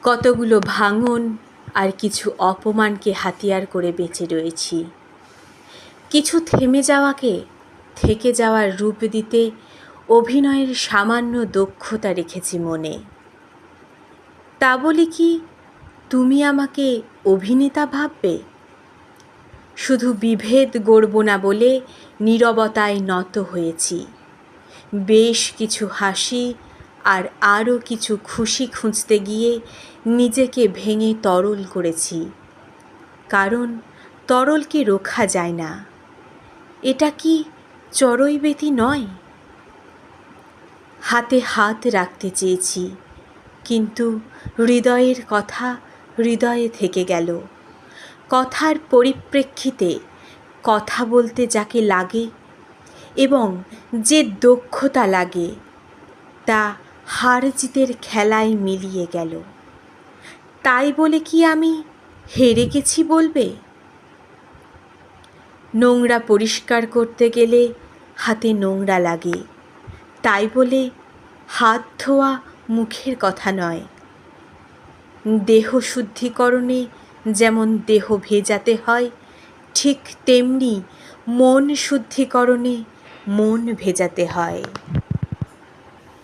কতগুলো ভাঙন আর কিছু অপমানকে হাতিয়ার করে বেঁচে রয়েছি। কিছু থেমে যাওয়াকে থেকে যাওয়ার রূপ দিতে অভিনয়ের সামান্য দক্ষতা রেখেছি মনে। তা বলে কি তুমি আমাকে অভিনেতা ভাববে? শুধু বিভেদ গড়ব না বলে নীরবতায় নত হয়েছি। বেশ কিছু হাসি আর আরও কিছু খুশি খুঁজতে গিয়ে নিজেকে ভেঙে তরল করেছি, কারণ তরলকে রোখা যায় না। এটা কি চড়ুইবেতি নয়? হাতে হাত রাখতে চেয়েছি, কিন্তু হৃদয়ের কথা হৃদয়ে থেকে গেল। কথার পরিপ্রেক্ষিতে কথা বলতে যাকে লাগে এবং যে দক্ষতা লাগে তা হার জিতের খেলায় মিলিয়ে গেল। তাই বলে কি আমি হেরে গেছি বলবে? নোংরা পরিষ্কার করতে গেলে হাতে নোংরা লাগে, তাই বলে হাত ধোয়া মুখের কথা নয়। দেহ শুদ্ধিকরণে যেমন দেহ ভেজাতে হয়, ঠিক তেমনি মন শুদ্ধিকরণে মন ভেজাতে হয়।